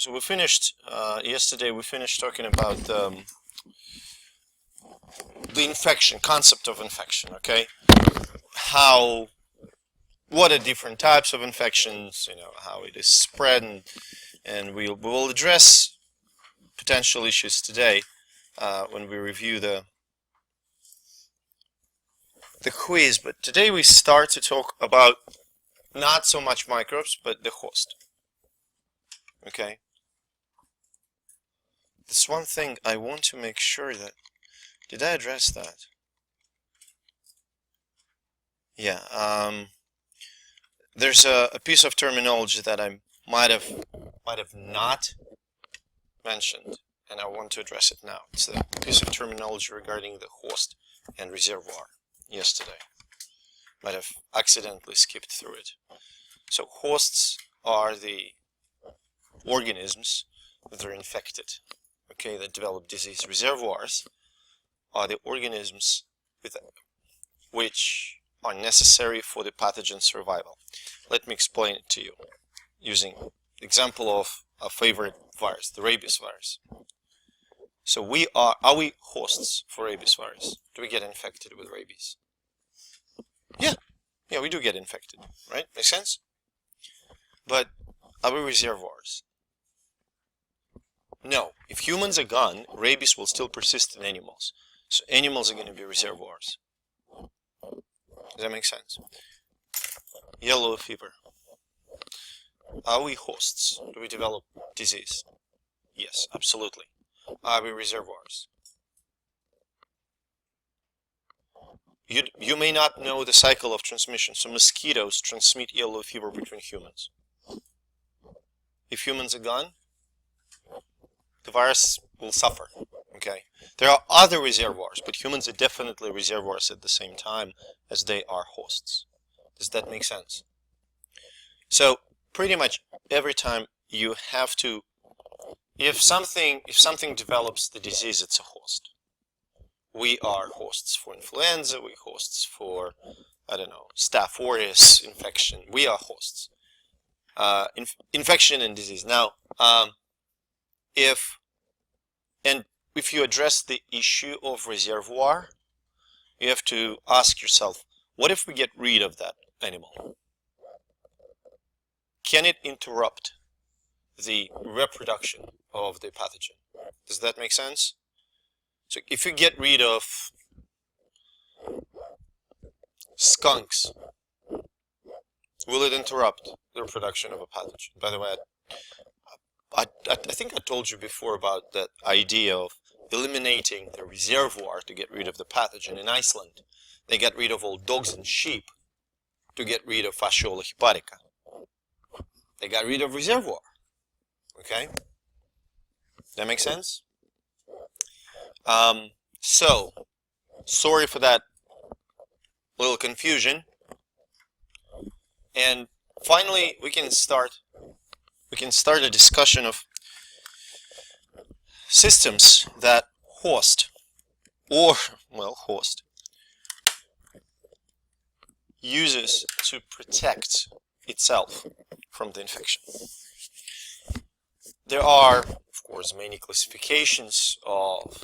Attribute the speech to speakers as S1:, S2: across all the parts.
S1: So we finished yesterday. We finished talking about the infection concept of infection. Okay, what are different types of infections? How it is spread, and we will address potential issues today when we review the quiz. But today we start to talk about not so much microbes, but the host. Okay. This one thing I want to make sure that, did I address that? Yeah, there's a piece of terminology that I might have not mentioned, and I want to address it now. It's the piece of terminology regarding the host and reservoir yesterday. Might have accidentally skipped through it. So hosts are the organisms that are infected, okay, that develop disease. Reservoirs are the organisms which are necessary for the pathogen survival. Let me explain it to you using example of a favorite virus, the rabies virus. So are we hosts for rabies virus? Do we get infected with rabies? Yeah, we do get infected, right? Makes sense? But are we reservoirs? No. If humans are gone, rabies will still persist in animals. So animals are going to be reservoirs. Does that make sense? Yellow fever. Are we hosts? Do we develop disease? Yes, absolutely. Are we reservoirs? You may not know the cycle of transmission. So mosquitoes transmit yellow fever between humans. If humans are gone, the virus will suffer. Okay. There are other reservoirs, but humans are definitely reservoirs at the same time as they are hosts. Does that make sense? So pretty much every time you have to, if something develops the disease, it's a host. We are hosts for influenza, we're hosts for, I don't know, Staph aureus infection. We are hosts. Infection and disease. Now, if you address the issue of reservoir, you have to ask yourself, what if we get rid of that animal? Can it interrupt the reproduction of the pathogen? Does that make sense? So if you get rid of skunks, will it interrupt the reproduction of a pathogen? By the way, I think I told you before about that idea of eliminating the reservoir to get rid of the pathogen. In Iceland, they got rid of all dogs and sheep to get rid of Fasciola hepatica. They got rid of reservoir. Okay? That makes sense? So, sorry for that little confusion. And finally, we can start a discussion of systems that host uses to protect itself from the infection. There are, of course, many classifications of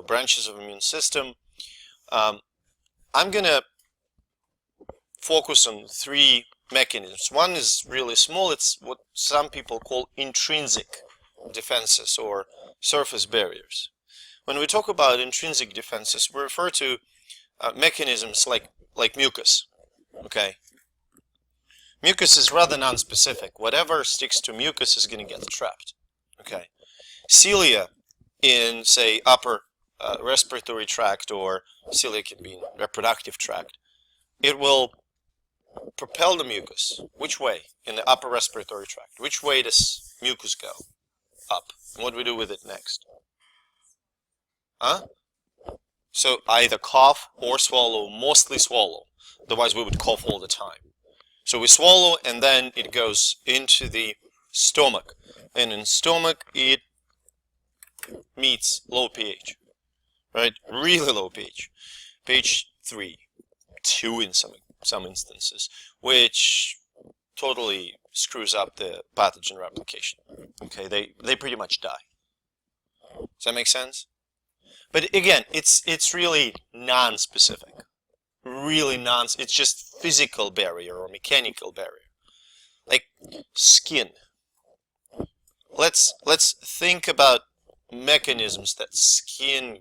S1: branches of immune system. I'm gonna focus on three mechanisms. One is really small. It's what some people call intrinsic defenses or surface barriers. When we talk about intrinsic defenses, we refer to mechanisms like mucus. Okay. Mucus is rather non-specific. Whatever sticks to mucus is going to get trapped. Okay. Cilia in, say, upper respiratory tract, or cilia can be in reproductive tract, it will propel the mucus. Which way? In the upper respiratory tract. Which way does mucus go? Up. And what do we do with it next? So either cough or swallow, mostly swallow. Otherwise we would cough all the time. So we swallow and then it goes into the stomach. And in stomach it meets low pH. Right? Really low pH. pH 3, 2 in some instances, which totally screws up the pathogen replication. Okay, they pretty much die. Does that make sense? But again, it's really non-specific. Really it's just physical barrier or mechanical barrier. Like skin. Let's think about mechanisms that skin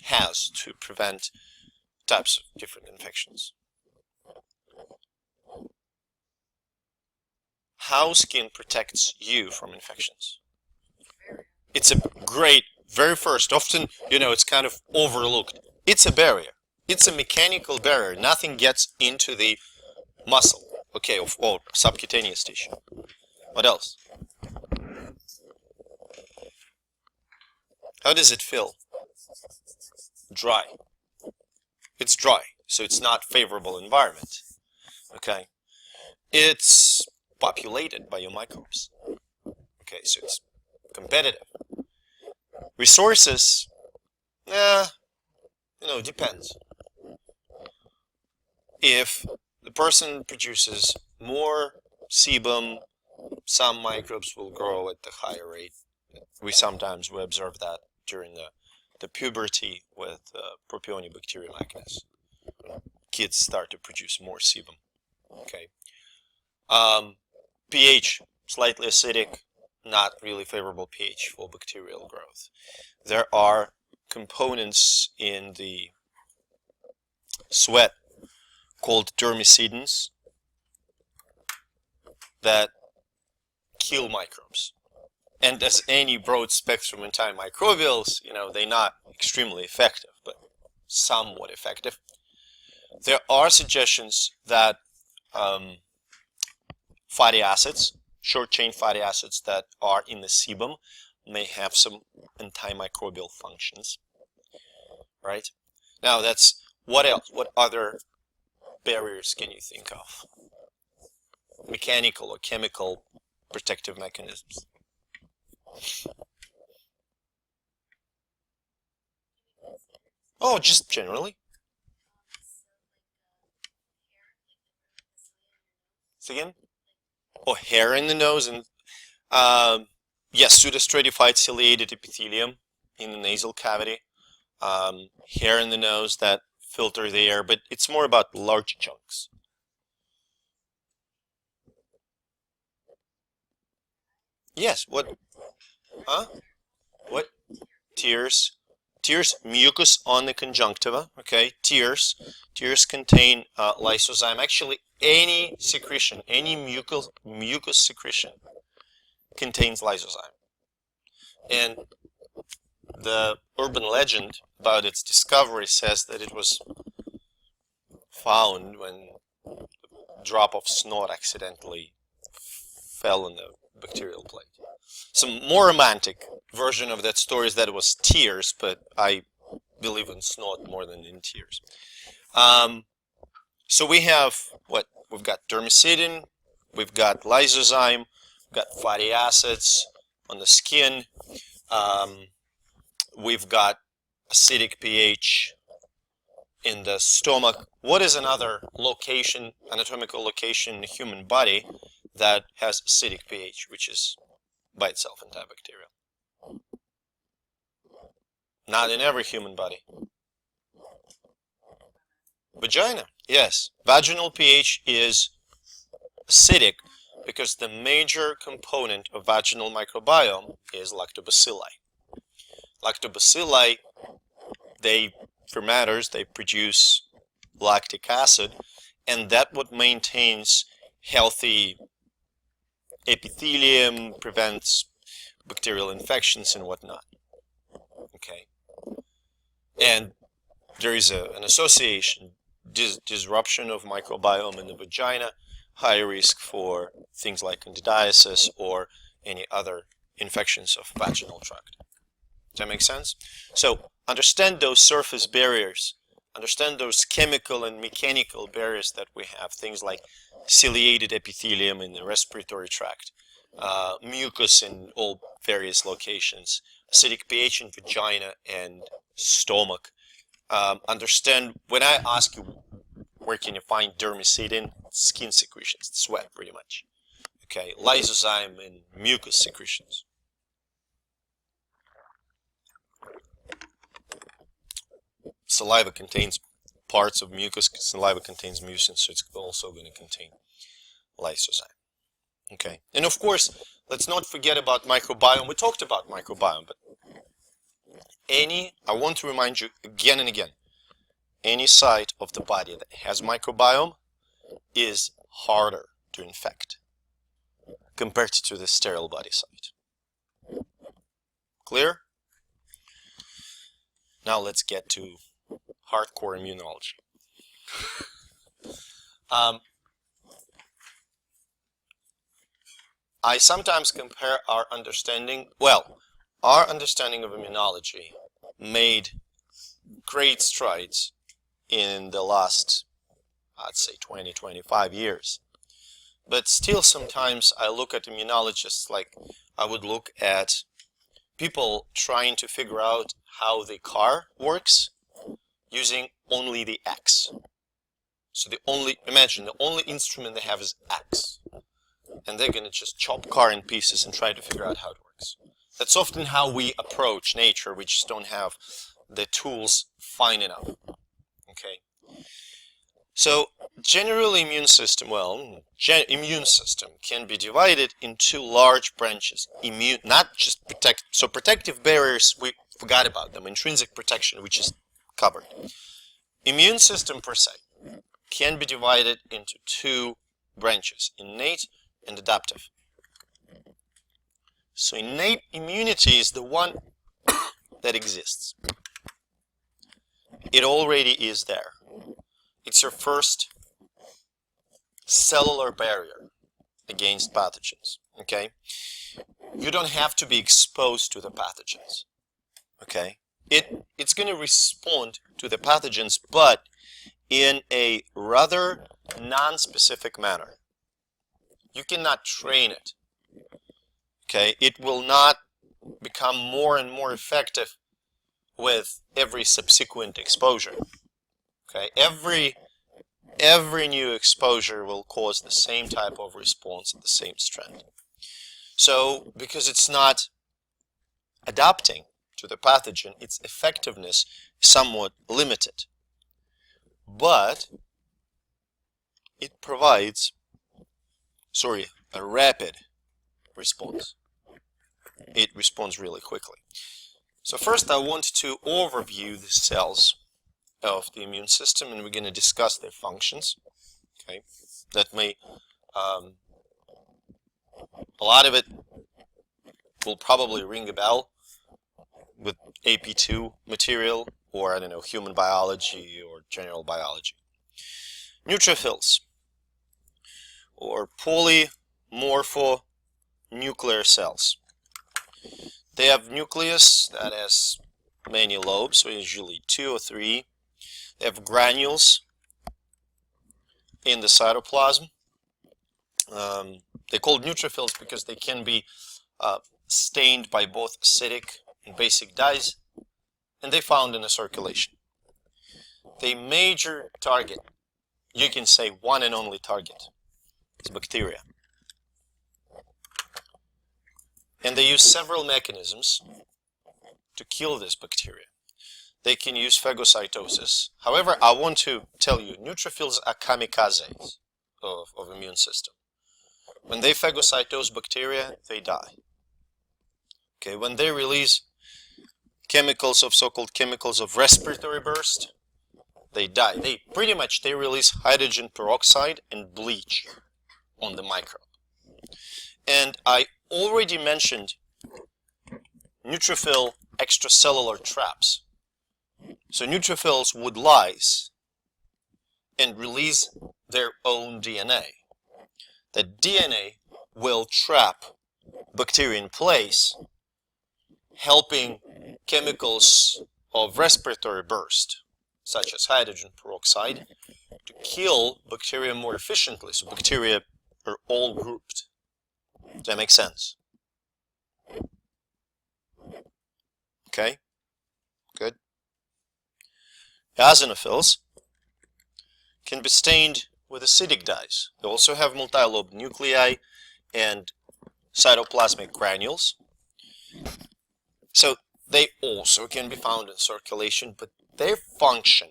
S1: has to prevent types of different infections. How skin protects you from infections. It's a great, very first, often, it's kind of overlooked. It's a barrier. It's a mechanical barrier. Nothing gets into the muscle, okay, or subcutaneous tissue. What else? How does it feel? Dry. It's dry, so it's not favorable environment. Okay. It's populated by your microbes. Okay, so it's competitive. Resources, depends. If the person produces more sebum, some microbes will grow at a higher rate. We observe that during the puberty with Propionibacterium kids start to produce more sebum. Okay. pH, slightly acidic, not really favorable pH for bacterial growth. There are components in the sweat called dermicidins that kill microbes. And as any broad spectrum antimicrobials, they're not extremely effective, but somewhat effective. There are suggestions that fatty acids, short-chain fatty acids that are in the sebum may have some antimicrobial functions, right? Now that's, what else? What other barriers can you think of? Mechanical or chemical protective mechanisms. Oh, just generally. So again? Oh, hair in the nose, and yes, pseudostratified ciliated epithelium in the nasal cavity. Hair in the nose that filter the air, but it's more about large chunks. Yes, what? Huh? What? Tears. Tears, mucus on the conjunctiva, okay? Tears contain lysozyme. Actually, any secretion, any mucus secretion contains lysozyme. And the urban legend about its discovery says that it was found when a drop of snot accidentally fell in the bacterial plate. Some more romantic version of that story is that it was tears, but I believe in snot more than in tears. So we have what? We've got dermicidin, we've got lysozyme, we've got fatty acids on the skin, we've got acidic pH in the stomach. What is another location, anatomical location in the human body that has acidic pH, which is by itself antibacterial? Not in every human body. Vagina, yes. Vaginal pH is acidic because the major component of vaginal microbiome is lactobacilli. Lactobacilli, fermenters, they produce lactic acid, and that what maintains healthy epithelium, prevents bacterial infections and whatnot. Okay, and there is an association, disruption of microbiome in the vagina, high risk for things like candidiasis or any other infections of vaginal tract. Does that make sense? So understand those surface barriers, understand those chemical and mechanical barriers that we have, things like ciliated epithelium in the respiratory tract, mucus in all various locations, acidic pH in vagina and stomach. Understand, when I ask you Where can you find dermicidin? Skin secretions, sweat pretty much. Okay, lysozyme and mucus secretions. Saliva contains parts of mucus. Saliva contains mucin, so it's also going to contain lysozyme. Okay, and of course, let's not forget about microbiome. We talked about microbiome, but I want to remind you again and again, any site of the body that has microbiome is harder to infect compared to the sterile body site. Clear? Now let's get to hardcore immunology. I sometimes compare our understanding of immunology made great strides in the last, I'd say, 20-25 years. But still sometimes I look at immunologists like I would look at people trying to figure out how the car works using only the X. So imagine the only instrument they have is X. And they're going to just chop car in pieces and try to figure out how it works. That's often how we approach nature. We just don't have the tools fine enough. Okay. So generally immune system can be divided into large branches. Not just protective barriers, we forgot about them. Intrinsic protection, which is covered. Immune system per se can be divided into two branches, innate and adaptive. So innate immunity is the one that exists. It already is there. It's your first cellular barrier against pathogens, okay? You don't have to be exposed to the pathogens, okay? It's going to respond to the pathogens, but in a rather non-specific manner. You cannot train it, okay? It will not become more and more effective with every subsequent exposure, okay? Every new exposure will cause the same type of response at the same strength. So, because it's not adapting to the pathogen, its effectiveness is somewhat limited. But it provides, a rapid response. It responds really quickly. So first I want to overview the cells of the immune system, and we're going to discuss their functions. Okay, that may a lot of it will probably ring a bell with AP2 material, or I don't know, human biology or general biology. Neutrophils, or polymorphonuclear cells. They have nucleus that has many lobes, so usually 2 or 3. They have granules in the cytoplasm. They're called neutrophils because they can be stained by both acidic and basic dyes, and they found in the circulation. The major target, you can say one and only target, is bacteria. And they use several mechanisms to kill this bacteria. They can use phagocytosis. However, I want to tell you, neutrophils are kamikazes of immune system. When they phagocytose bacteria, they die. Okay, when they release so-called chemicals of respiratory burst, they die. They release hydrogen peroxide and bleach on the microbe. And I already mentioned neutrophil extracellular traps. So neutrophils would lyse and release their own DNA. That DNA will trap bacteria in place, helping chemicals of respiratory burst, such as hydrogen peroxide, to kill bacteria more efficiently. So bacteria are all grouped. Does that make sense? Okay, good. Eosinophils can be stained with acidic dyes. They also have multi-lobed nuclei and cytoplasmic granules. So they also can be found in circulation, but their function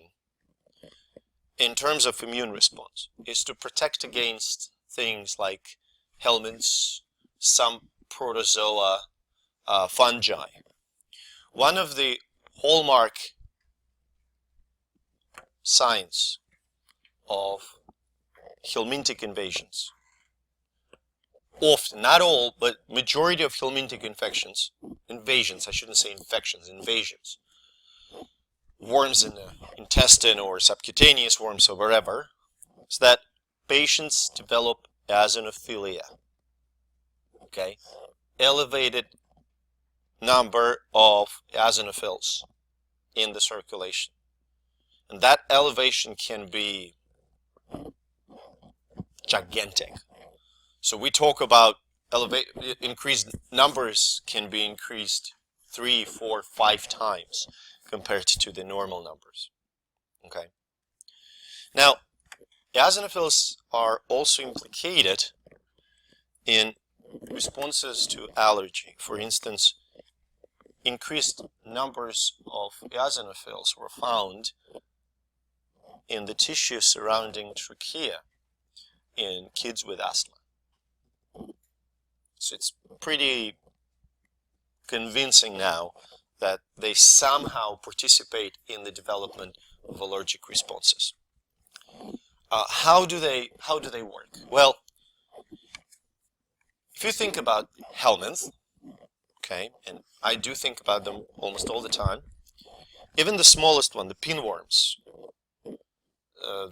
S1: in terms of immune response is to protect against things like helminths, some protozoa, fungi. One of the hallmark signs of helminthic invasions, often, not all, but majority of helminthic invasions, I shouldn't say infections, invasions, worms in the intestine or subcutaneous worms or wherever, is that patients develop eosinophilia. Okay, elevated number of eosinophils in the circulation, and that elevation can be gigantic. So we talk about increased numbers can be increased 3, 4, 5 times compared to the normal numbers. Okay. Now, eosinophils are also implicated in responses to allergy. For instance, increased numbers of eosinophils were found in the tissue surrounding trachea in kids with asthma. So it's pretty convincing now that they somehow participate in the development of allergic responses. How do they work? Well, if you think about helminth, okay, and I do think about them almost all the time, even the smallest one, the pinworms,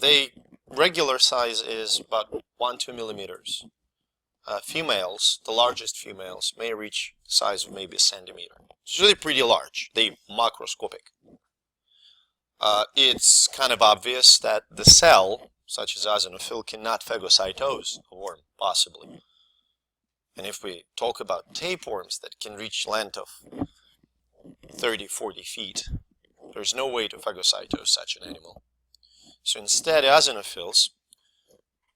S1: they regular size is about 1-2 millimeters. Females, the largest females, may reach the size of maybe a centimeter. It's really pretty large. They're macroscopic. It's kind of obvious that the cell, such as eosinophil, cannot phagocytose a worm, possibly. And if we talk about tapeworms that can reach length of 30, 40 feet, there's no way to phagocytose such an animal. So instead, eosinophils,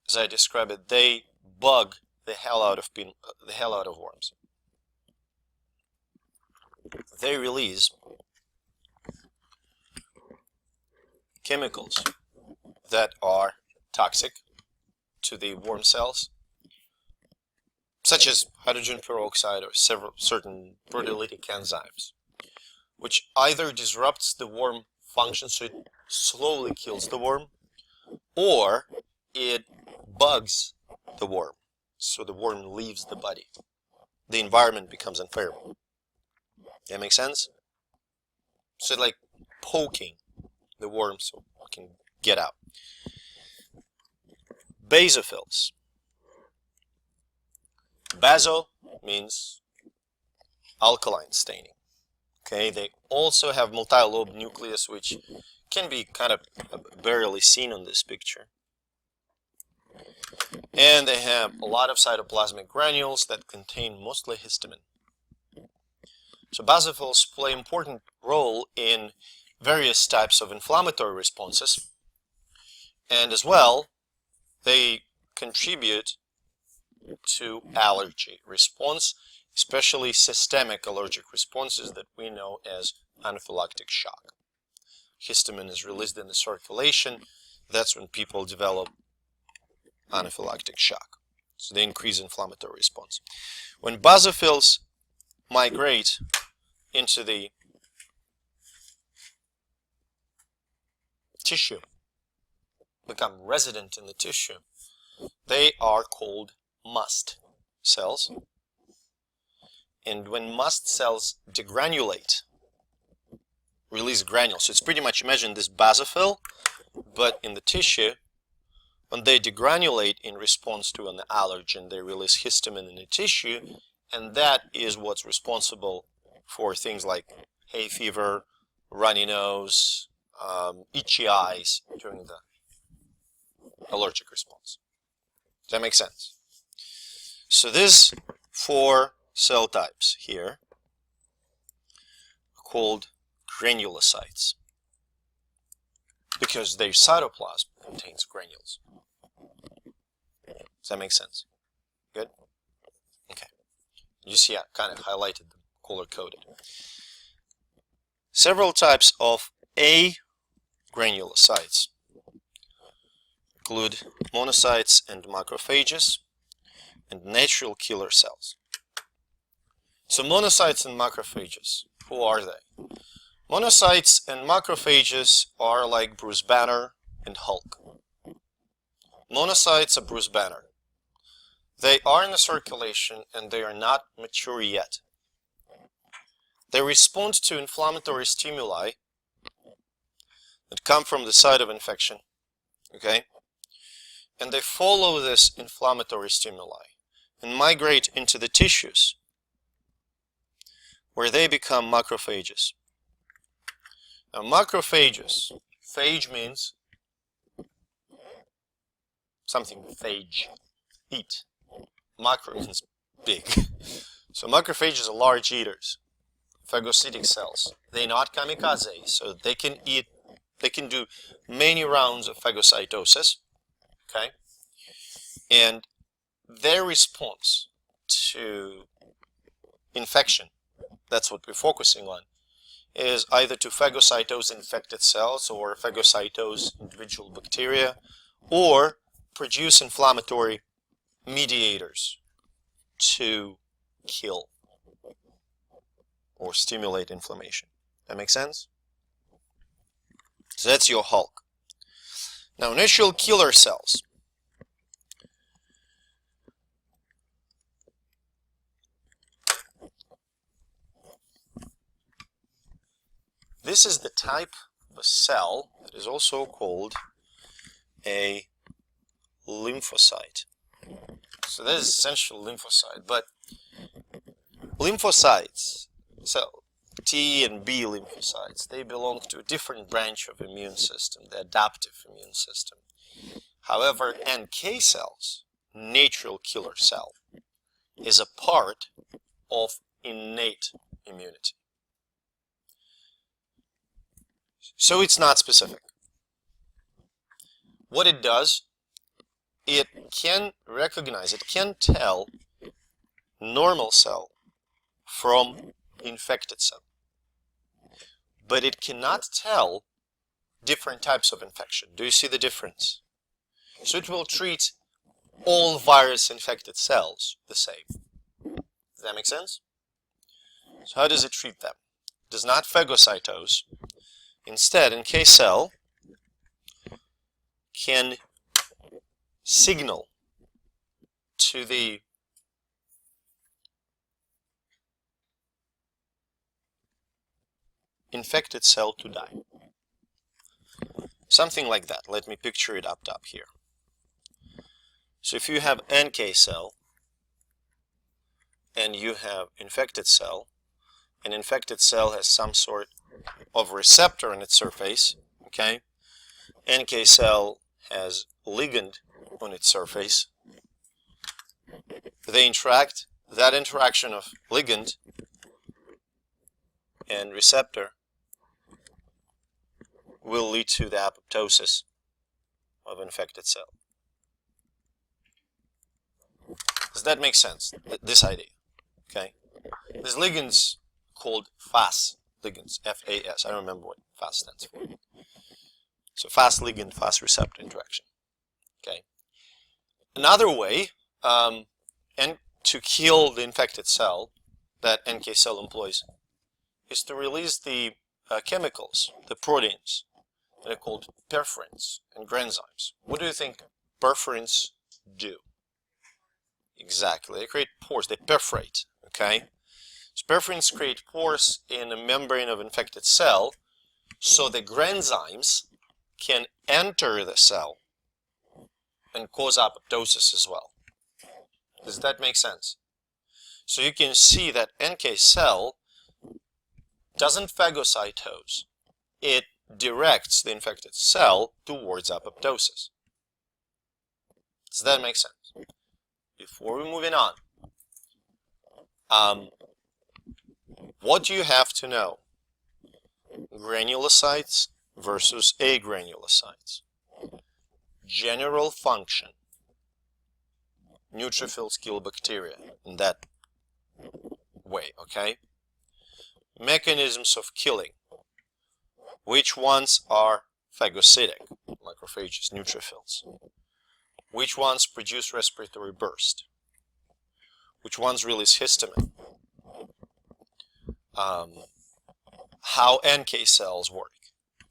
S1: as I describe it, they bug the hell out of worms. They release chemicals that are toxic to the worm cells, such as hydrogen peroxide or certain proteolytic enzymes, which either disrupts the worm function, so it slowly kills the worm, or it bugs the worm, so the worm leaves the body. The environment becomes unbearable. That makes sense? So like poking the worm so it can get out. Basophils. Baso means alkaline staining. Okay, they also have multi-lobed nucleus, which can be kind of barely seen on this picture. And they have a lot of cytoplasmic granules that contain mostly histamine. So basophils play an important role in various types of inflammatory responses, and as well, they contribute to allergy response, especially systemic allergic responses that we know as anaphylactic shock. Histamine is released in the circulation. That's when people develop anaphylactic shock. So they increase inflammatory response. When basophils migrate into the tissue, become resident in the tissue, they are called mast cells. And when mast cells degranulate, release granules, so it's pretty much, imagine this basophil, but in the tissue. When they degranulate in response to an allergen, they release histamine in the tissue, and that is what's responsible for things like hay fever, runny nose, itchy eyes during the allergic response. Does that make sense? So these 4 cell types here are called granulocytes, because their cytoplasm contains granules. Does that make sense? Good? Okay. You see I kind of highlighted them, color-coded. Several types of agranulocytes include monocytes and macrophages and natural killer cells. So monocytes and macrophages, who are they? Monocytes and macrophages are like Bruce Banner and Hulk. Monocytes are Bruce Banner. They are in the circulation and they are not mature yet. They respond to inflammatory stimuli that come from the site of infection, okay? And they follow this inflammatory stimuli and migrate into the tissues where they become macrophages. Now macrophages, phage means something phage, eat. Macro means big. So macrophages are large eaters, phagocytic cells. They're not kamikaze, so they can eat, they can do many rounds of phagocytosis, okay? And their response to infection, that's what we're focusing on, is either to phagocytose infected cells or phagocytose individual bacteria, or produce inflammatory mediators to kill or stimulate inflammation. That makes sense? So that's your Hulk. Now, natural killer cells. This is the type of a cell that is also called a lymphocyte. So that is essentially lymphocyte, but lymphocytes, so T and B lymphocytes, they belong to a different branch of immune system, the adaptive immune system. However, NK cells, natural killer cell, is a part of innate immunity. So it's not specific. What it does, it can recognize, it can tell normal cell from infected cell. But it cannot tell different types of infection. Do you see the difference? So it will treat all virus-infected cells the same. Does that make sense? So how does it treat them? It does not phagocytose. Instead, NK cell can signal to the infected cell to die. Something like that. Let me picture it up top here. So if you have NK cell and you have infected cell, an infected cell has some sort of receptor on its surface, okay? NK cell has ligand on its surface. They interact. That interaction of ligand and receptor will lead to the apoptosis of infected cell. Does that make sense? This idea, okay? There's ligands called FAS ligands, F-A-S. I don't remember what FAS stands for. So fast ligand, fast receptor interaction. Okay. Another way and to kill the infected cell that NK cell employs is to release the chemicals, the proteins that are called perforins and granzymes. What do you think perforins do? Exactly. They create pores. They perforate. Okay. So perforins create pores in a membrane of infected cell, so the granzymes can enter the cell and cause apoptosis as well. Does that make sense? So you can see that NK cell doesn't phagocytose. It directs the infected cell towards apoptosis. Does that make sense? Before we're moving on, what do you have to know? Granulocytes versus agranulocytes. general function. Neutrophils kill bacteria in that way, okay? Mechanisms of killing. Which ones are phagocytic, macrophages, neutrophils? Which ones produce respiratory burst? Which ones release histamine? How NK cells work,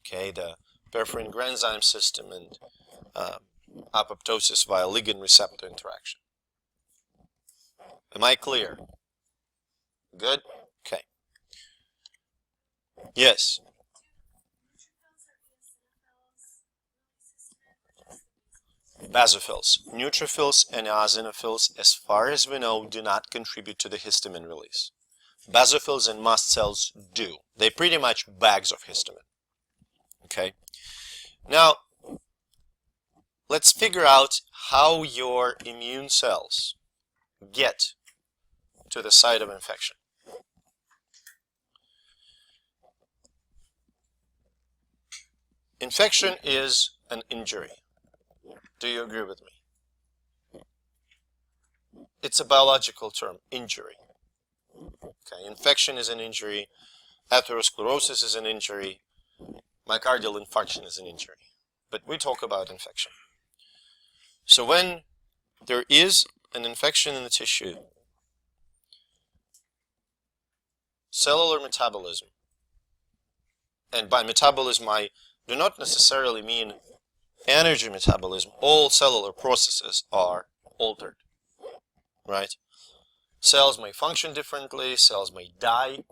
S1: okay? The perforin granzyme system and apoptosis via ligand receptor interaction. Am I clear? Good? Okay. Yes. Basophils. Neutrophils and eosinophils, as far as we know, do not contribute to the histamine release. Basophils and mast cells do. They're pretty much bags of histamine. Okay? Now, let's figure out how your immune cells get to the site of infection. Infection is an injury. Do you agree with me? It's a biological term, injury. Okay, infection is an injury, atherosclerosis is an injury, myocardial infarction is an injury. But we talk about infection. So when there is an infection in the tissue, cellular metabolism, and by metabolism I do not necessarily mean energy metabolism, all cellular processes are altered, right? Cells may function differently, cells may die,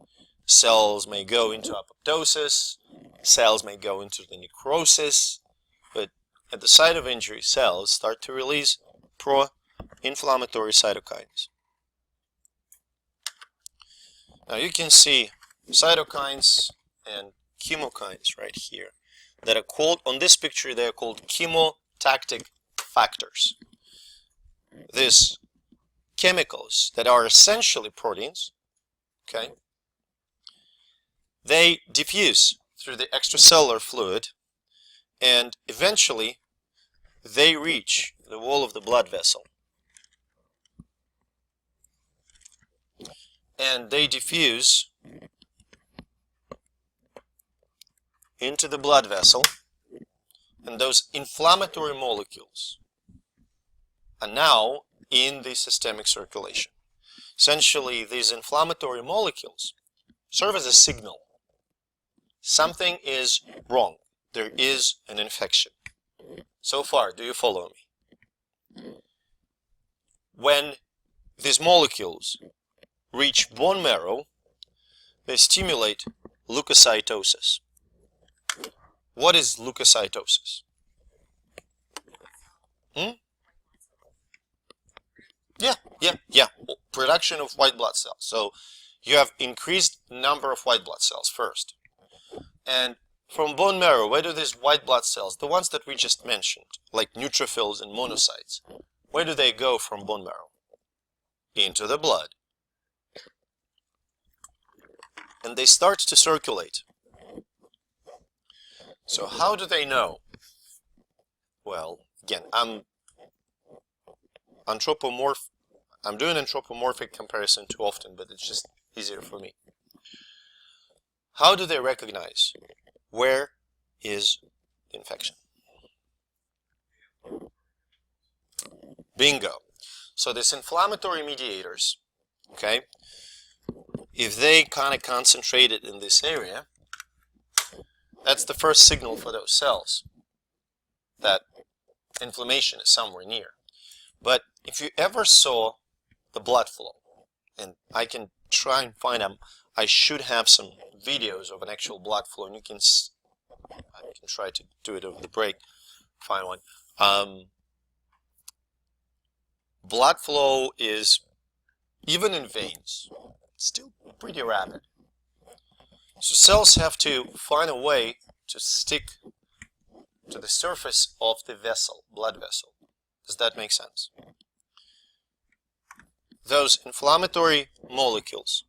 S1: cells may go into apoptosis, cells may go into the necrosis, but at the site of injury, cells start to release pro-inflammatory cytokines. Now you can see cytokines and chemokines right here that are called, on this picture, they are called chemotactic factors. These chemicals that are essentially proteins, okay, they diffuse through the extracellular fluid and eventually they reach the wall of the blood vessel. And they diffuse into the blood vessel, and those inflammatory molecules are now in the systemic circulation. Essentially, these inflammatory molecules serve as a signal. Something is wrong. There is an infection. So far, do you follow me? When these molecules reach bone marrow, they stimulate leukocytosis. What is leukocytosis? Yeah. Production of white blood cells. So you have increased number of white blood cells first. And from bone marrow, where do these white blood cells, the ones that we just mentioned, like neutrophils and monocytes, where do they go from bone marrow? Into the blood. And they start to circulate. So how do they know? Well, again, I'm doing anthropomorphic comparison too often, but it's just easier for me. How do they recognize where is the infection? Bingo. So these inflammatory mediators, okay, if they kind of concentrated in this area, that's the first signal for those cells that inflammation is somewhere near. But if you ever saw the blood flow, and I can try and find them, I should have some videos of an actual blood flow, and I can try to do it over the break, find one. Blood flow is, even in veins, still pretty rapid. So cells have to find a way to stick to the surface of the vessel, blood vessel. Does that make sense? Those inflammatory molecules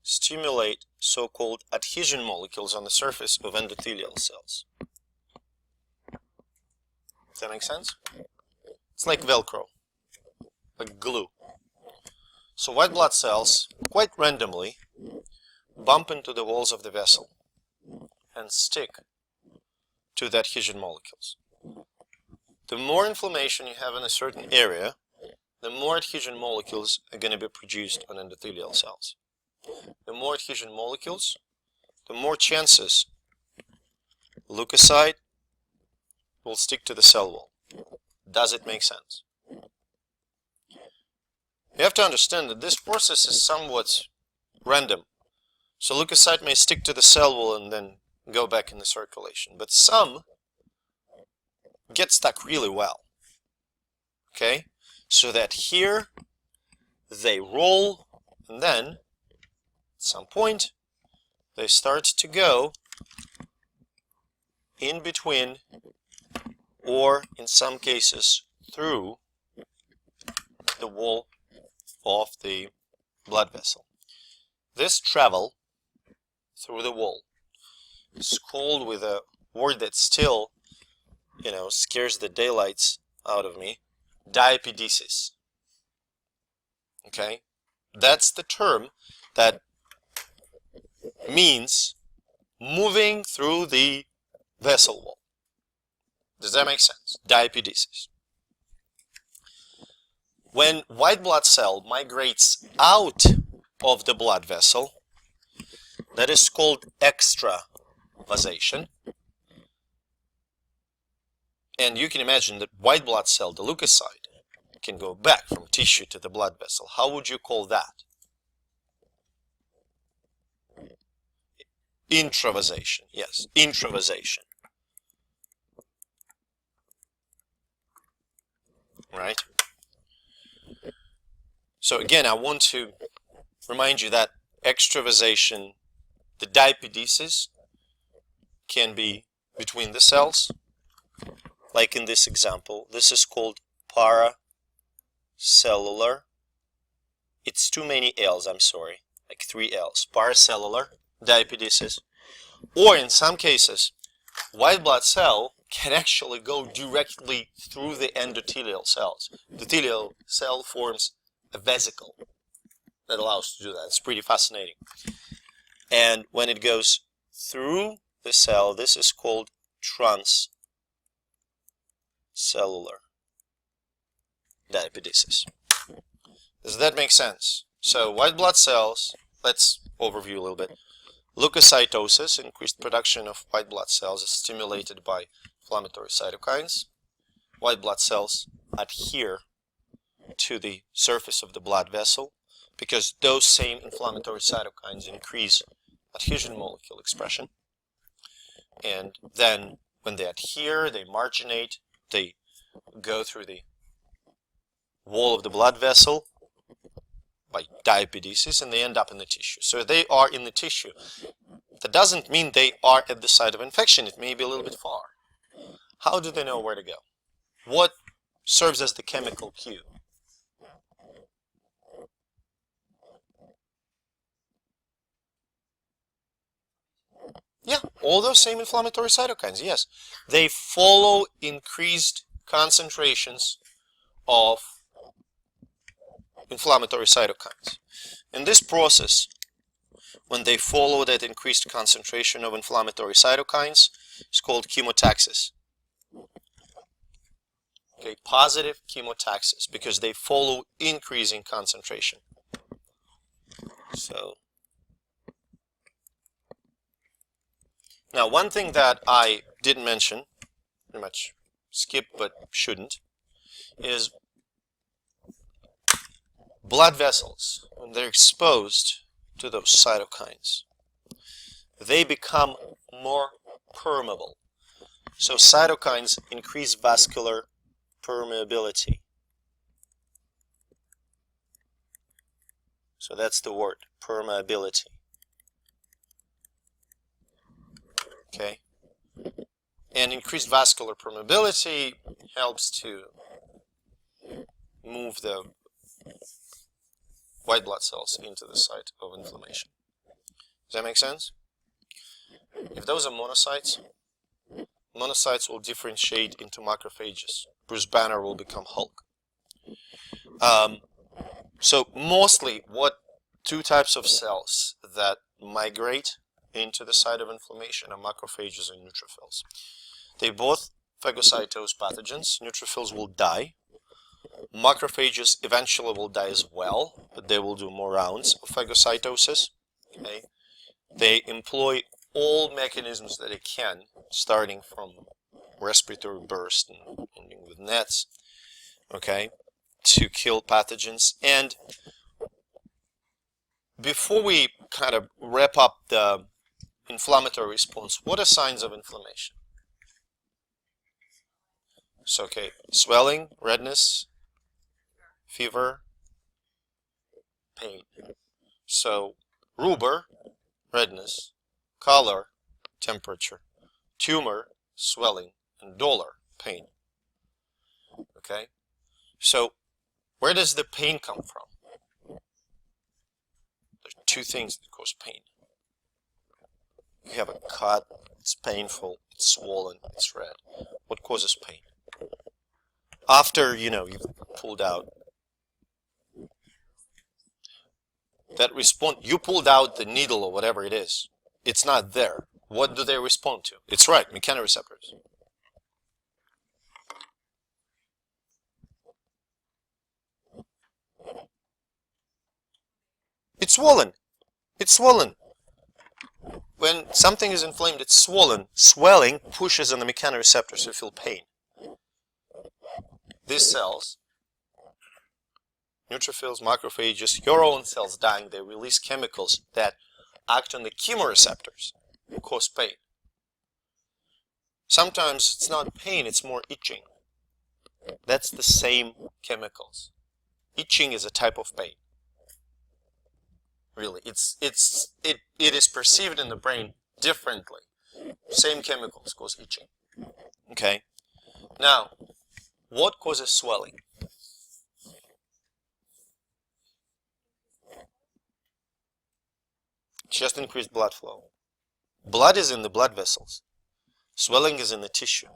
S1: stimulate so-called adhesion molecules on the surface of endothelial cells. Does that make sense? It's like Velcro, like glue. So white blood cells, quite randomly, bump into the walls of the vessel and stick to the adhesion molecules. The more inflammation you have in a certain area, the more adhesion molecules are going to be produced on endothelial cells. The more adhesion molecules, the more chances leukocyte will stick to the cell wall. Does it make sense? You have to understand that this process is somewhat random. So leukocyte may stick to the cell wall and then go back in the circulation, but some get stuck really well. Okay? So that here they roll, and then at some point they start to go in between, or in some cases through the wall of the blood vessel. This travel through the wall is called, with a word that still, scares the daylights out of me, diapedesis. Okay? That's the term that means moving through the vessel wall. Does that make sense? Diapedesis. When white blood cell migrates out of the blood vessel, that is called extravasation. And you can imagine that white blood cell, the leukocyte, can go back from tissue to the blood vessel. How would you call that? Intravasation. Yes, intravasation. Right? So again, I want to remind you that extravasation, the diapedesis, can be between the cells. Like in this example, this is called paracellular. It's too many L's, I'm sorry, like 3 L's. Paracellular diapedesis. Or in some cases, white blood cell can actually go directly through the endothelial cells. The endothelial cell forms a vesicle that allows to do that. It's pretty fascinating. And when it goes through the cell, this is called transcellular diapedesis. Does that make sense? So white blood cells, let's overview a little bit. Leukocytosis, increased production of white blood cells, is stimulated by inflammatory cytokines. White blood cells adhere to the surface of the blood vessel because those same inflammatory cytokines increase adhesion molecule expression. And then when they adhere, they marginate, they go through the wall of the blood vessel by diapedesis, and they end up in the tissue. So they are in the tissue. That doesn't mean they are at the site of infection. It may be a little bit far. How do they know where to go? What serves as the chemical cue? Yeah, all those same inflammatory cytokines, yes. They follow increased concentrations of inflammatory cytokines. In this process, when they follow that increased concentration of inflammatory cytokines, it's called chemotaxis. Okay, positive chemotaxis, because they follow increasing concentration. So, now one thing that I didn't mention, pretty much skip but shouldn't, is blood vessels, when they're exposed to those cytokines, they become more permeable. So cytokines increase vascular permeability. So that's the word, permeability. Okay? And increased vascular permeability helps to move the white blood cells into the site of inflammation. Does that make sense? If those are monocytes, monocytes will differentiate into macrophages. Bruce Banner will become Hulk. So mostly what two types of cells that migrate into the site of inflammation are macrophages and neutrophils. They both phagocytose pathogens. Neutrophils will die. Macrophages eventually will die as well, but they will do more rounds of phagocytosis. Okay? They employ all mechanisms that they can, starting from respiratory burst and ending with nets, okay, to kill pathogens. And before we kind of wrap up the inflammatory response, what are signs of inflammation? So, okay, swelling, redness, fever, pain. So, rubor, redness, color, temperature, tumor, swelling, and dolor, pain. Okay? So, where does the pain come from? There's two things that cause pain. You have a cut, it's painful, it's swollen, it's red. What causes pain? After, you've pulled out that response, you pulled out the needle or whatever it is. It's not there. What do they respond to? It's right, mechanoreceptors. It's swollen. It's swollen. When something is inflamed, it's swollen. Swelling pushes on the mechanoreceptors, so you feel pain. These cells, neutrophils, macrophages, your own cells dying, they release chemicals that act on the chemoreceptors and cause pain. Sometimes it's not pain, it's more itching. That's the same chemicals. Itching is a type of pain. Really, it is perceived in the brain differently. Same chemicals cause itching. Okay? Now, what causes swelling? Just increased blood flow. Blood is in the blood vessels. Swelling is in the tissue.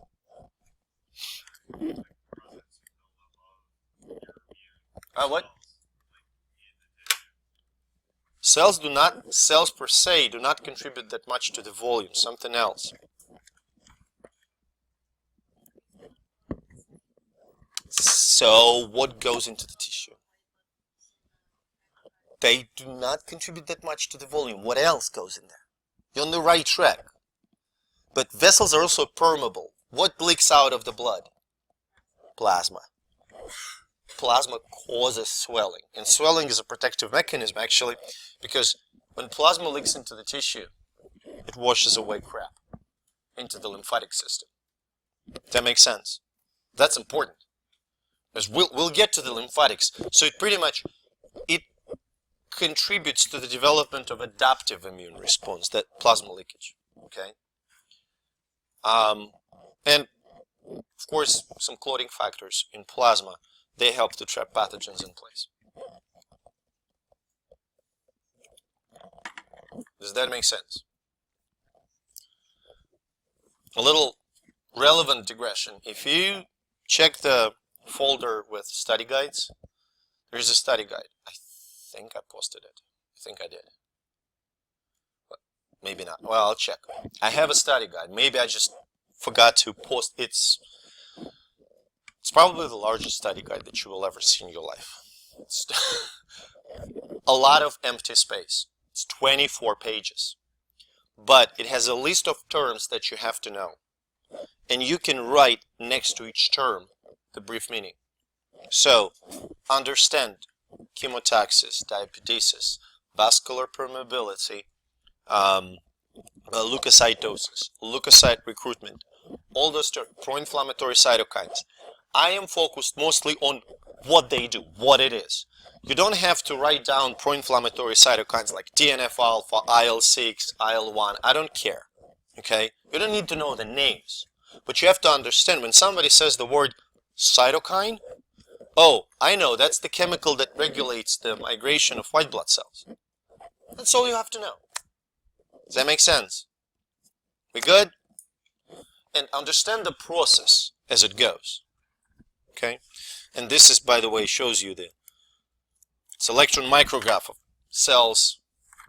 S1: What? Cells per se do not contribute that much to the volume, something else. So what goes into the tissue? They do not contribute that much to the volume. What else goes in there? You're on the right track. But vessels are also permeable. What leaks out of the blood? Plasma. Plasma causes swelling. And swelling is a protective mechanism, actually, because when plasma leaks into the tissue, it washes away crap into the lymphatic system. Does that make sense? That's important. Because we'll get to the lymphatics. So it pretty much, it contributes to the development of adaptive immune response, that plasma leakage. Okay? And, of course, some clotting factors in plasma, they help to trap pathogens in place. Does that make sense? A little relevant digression. If you check the folder with study guides, there's a study guide. I think I posted it. I think I did. But maybe not. Well, I'll check. I have a study guide. Maybe I just forgot to post. It's probably the largest study guide that you will ever see in your life. It's a lot of empty space. It's 24 pages. But it has a list of terms that you have to know. And you can write next to each term the brief meaning. So, understand chemotaxis, diapedesis, vascular permeability, leukocytosis, leukocyte recruitment, all those terms, pro-inflammatory cytokines. I am focused mostly on what they do, what it is. You don't have to write down pro-inflammatory cytokines like TNF-alpha, IL-6, IL-1. I don't care. Okay? You don't need to know the names. But you have to understand when somebody says the word cytokine, oh, I know, that's the chemical that regulates the migration of white blood cells. That's all you have to know. Does that make sense? We good? and understand the process as it goes. Okay, and this is, by the way, shows you it's electron micrograph of cells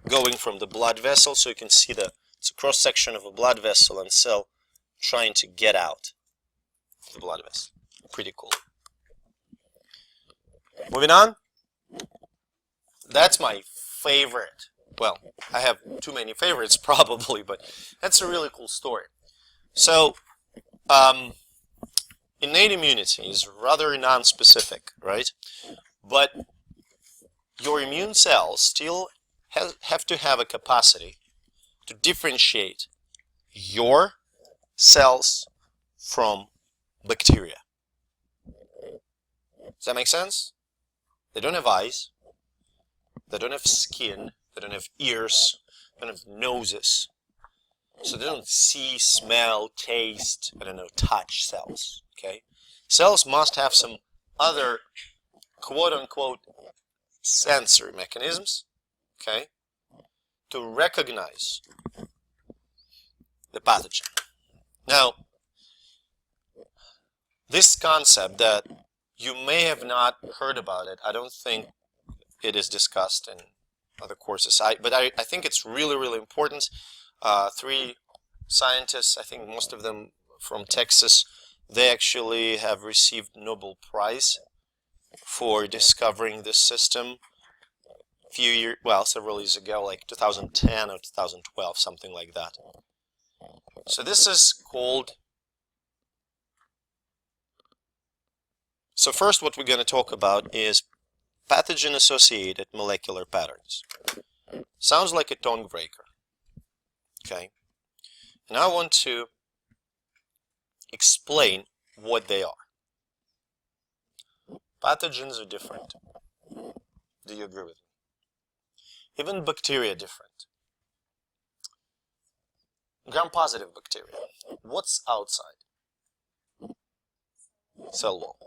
S1: going from the blood vessel, so you can see it's a cross section of a blood vessel and cell trying to get out of the blood vessel. Pretty cool. Moving on. That's my favorite. Well, I have too many favorites probably, but that's a really cool story. So, innate immunity is rather non-specific, right? But your immune cells still have to have a capacity to differentiate your cells from bacteria. Does that make sense? They don't have eyes, they don't have skin, they don't have ears, they don't have noses. So they don't see, smell, taste, touch cells, okay? Cells must have some other quote-unquote sensory mechanisms, okay, to recognize the pathogen. Now, this concept that you may have not heard about it, I don't think it is discussed in other courses, but I think it's really, really important. 3 scientists, I think most of them from Texas, they actually have received Nobel Prize for discovering this system several years ago, like 2010 or 2012, something like that. So this is called... So first what we're going to talk about is pathogen-associated molecular patterns. Sounds like a tongue breaker. Okay, and I want to explain what they are. Pathogens are different. Do you agree with me? Even bacteria are different. Gram-positive bacteria. What's outside? Cell wall.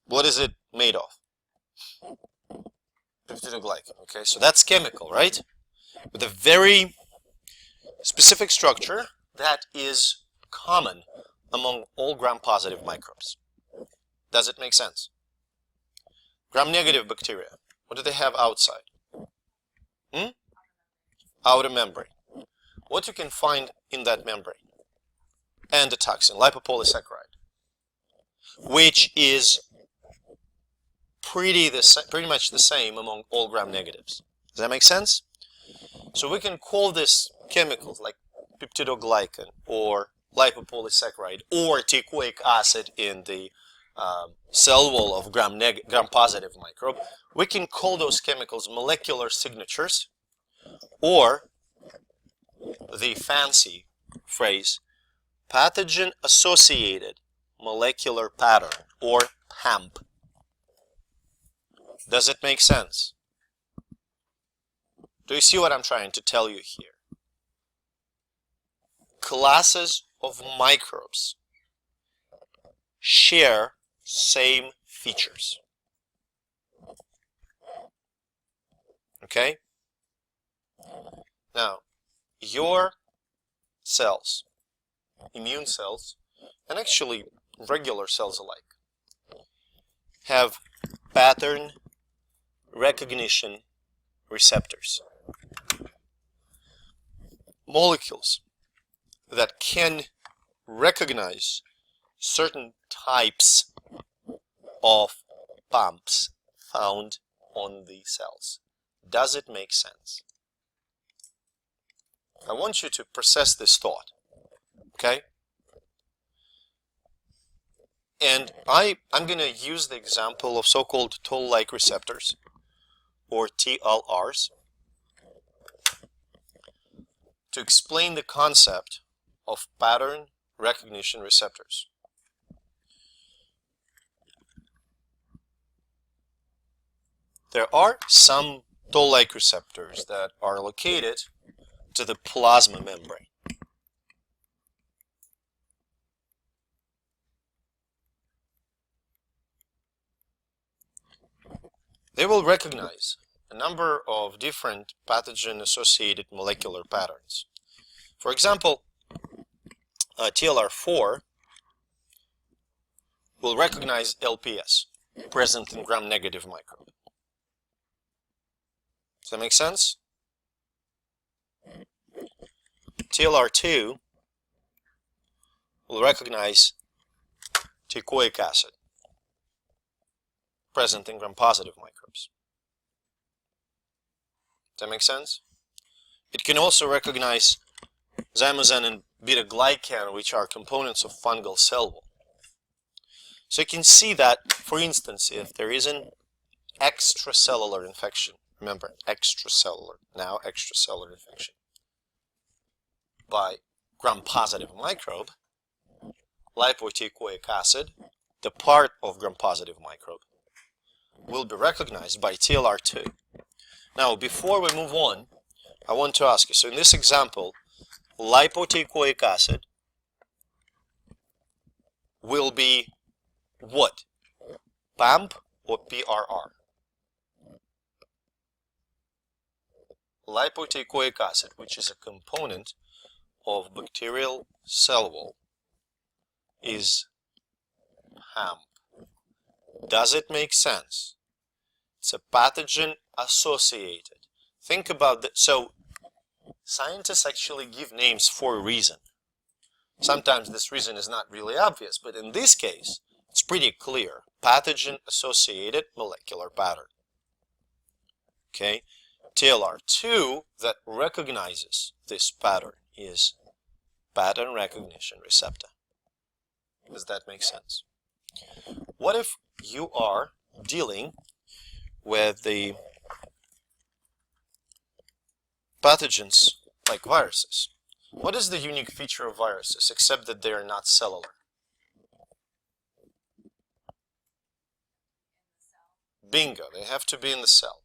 S1: What is it made of? Peptidoglycan. Okay, so that's chemical, right? With a very specific structure that is common among all gram-positive microbes. Does it make sense? Gram-negative bacteria, what do they have outside? Outer membrane. What you can find in that membrane? Endotoxin, lipopolysaccharide, which is pretty much the same among all gram-negatives. Does that make sense? So we can call this chemicals like peptidoglycan or lipopolysaccharide or teichoic acid in the cell wall of gram-positive microbe. We can call those chemicals molecular signatures, or the fancy phrase pathogen-associated molecular pattern, or PAMP. Does it make sense? Do you see what I'm trying to tell you here? Classes of microbes share same features. Okay? Now, your cells, immune cells, and actually regular cells alike, have pattern recognition receptors. Molecules that can recognize certain types of pumps found on the cells. Does it make sense? I want you to process this thought, okay? And I'm going to use the example of so-called toll-like receptors, or TLRs, to explain the concept of pattern recognition receptors. There are some toll-like receptors that are located to the plasma membrane. They will recognize a number of different pathogen-associated molecular patterns. For example, TLR4 will recognize LPS, present in gram-negative microbe. Does that make sense? TLR2 will recognize teichoic acid, present in gram-positive microbes. Does that make sense? It can also recognize zymosan and beta-glycan, which are components of fungal cell wall. So you can see that, for instance, if there is an extracellular infection, remember, extracellular infection by gram-positive microbe, lipoteichoic acid, the part of gram-positive microbe, will be recognized by TLR2. Now, before we move on, I want to ask you, so in this example, lipoteichoic acid will be what? PAMP or PRR? Lipoteichoic acid, which is a component of bacterial cell wall, is PAMP. Does it make sense? It's a pathogen associated. Think about that. So scientists actually give names for a reason. Sometimes this reason is not really obvious, but in this case, it's pretty clear. Pathogen associated molecular pattern. Okay? TLR2 that recognizes this pattern is pattern recognition receptor. Does that make sense? What if you are dealing with the pathogens like viruses? What is the unique feature of viruses except that they are not cellular? Bingo, they have to be in the cell.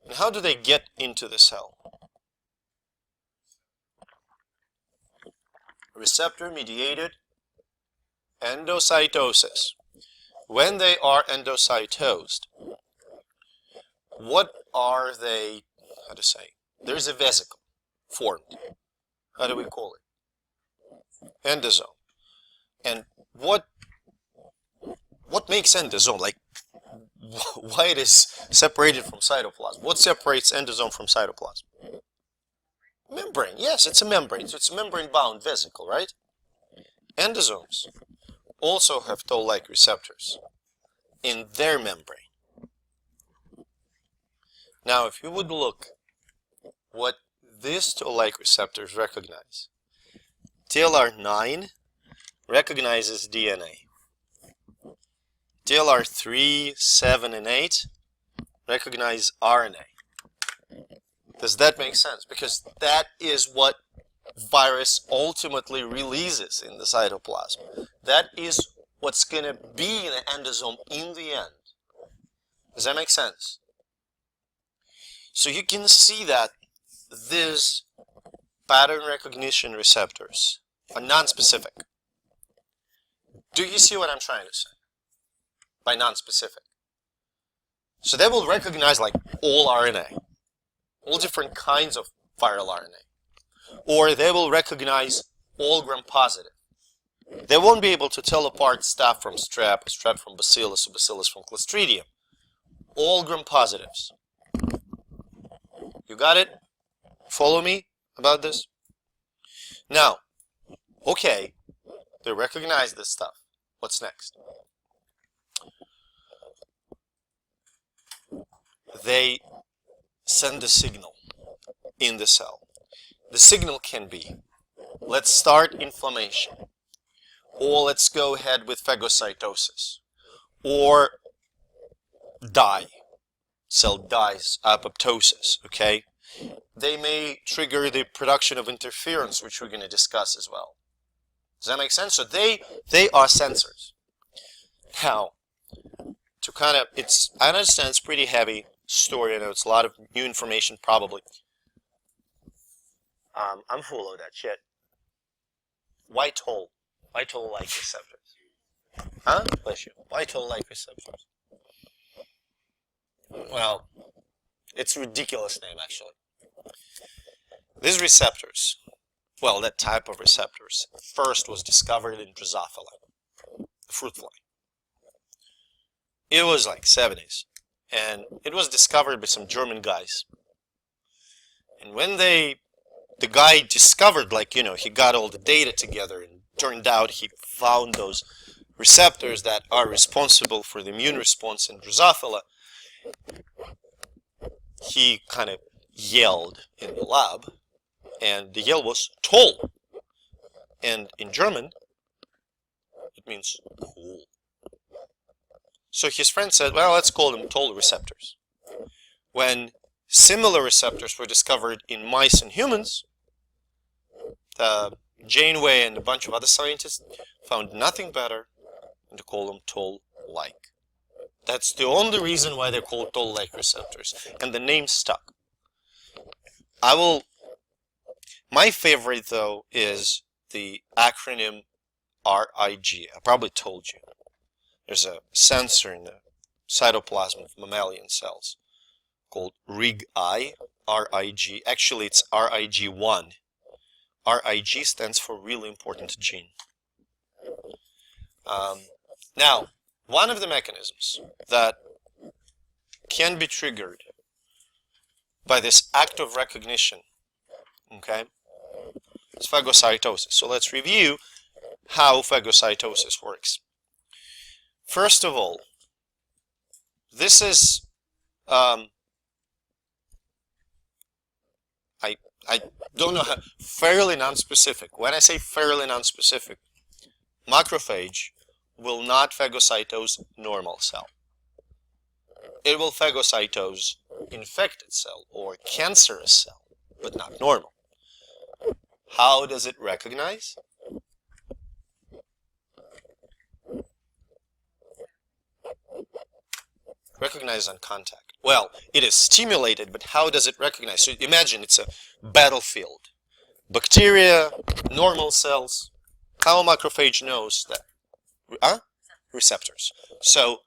S1: And how do they get into the cell? Receptor-mediated endocytosis. When they are endocytosed, what are they, how to say? There's a vesicle formed. How do we call it? Endosome. And what makes endosome? Like, why it is separated from cytoplasm? What separates endosome from cytoplasm? Membrane. Yes, it's a membrane. So it's a membrane-bound vesicle, right? Endosomes also have toll-like receptors in their membrane. Now, if you would look what these toll-like receptors recognize, TLR9 recognizes DNA. TLR3, 7, and 8 recognize RNA. Does that make sense? Because that is what virus ultimately releases in the cytoplasm. That is what's going to be in the endosome in the end. Does that make sense? So you can see that these pattern recognition receptors are non-specific. Do you see what I'm trying to say by non-specific? So they will recognize like all RNA, all different kinds of viral RNA. Or they will recognize all gram-positive. They won't be able to tell apart staph from strep, strep from bacillus, or bacillus from clostridium. All gram-positives. You got it? Follow me about this? Now, okay, they recognize this stuff. What's next? They send a signal in the cell. The signal can be, let's start inflammation, or let's go ahead with phagocytosis, or die. Cell dies, apoptosis, okay? They may trigger the production of interference, which we're going to discuss as well. Does that make sense? So they are sensors. Now, to kind of, I understand it's pretty heavy story. I know it's a lot of new information, probably. I'm full of that shit. Why toll-like receptors? Huh? Bless you. Why toll-like receptors? Well, it's a ridiculous name, actually. These receptors well, that type of receptors first was discovered in Drosophila, the fruit fly. It was like 70s, and it was discovered by some German guys. And when the guy discovered, like, you know, he got all the data together, and turned out he found those receptors that are responsible for the immune response in Drosophila, he kind of yelled in the lab, and the yell was toll. And in German, it means cool. So his friend said, well, let's call them toll receptors. When similar receptors were discovered in mice and humans, Janeway and a bunch of other scientists found nothing better than to call them toll-like. That's the only reason why they're called toll-like receptors, and the name stuck. My favorite, though, is the acronym RIG. I probably told you. There's a sensor in the cytoplasm of mammalian cells called RIG-I, RIG. Actually, it's RIG1. RIG stands for really important gene. Now, one of the mechanisms that can be triggered by this act of recognition, okay, is phagocytosis. So let's review how phagocytosis works. First of all, this is I don't know how, fairly non-specific. When I say fairly non-specific, macrophage will not phagocytose normal cell. It will phagocytose infected cell or cancerous cell, but not normal. How does it recognize? Recognize on contact. Well, it is stimulated, but how does it recognize? So imagine it's a battlefield. Bacteria, normal cells. How a macrophage knows that? Receptors. So,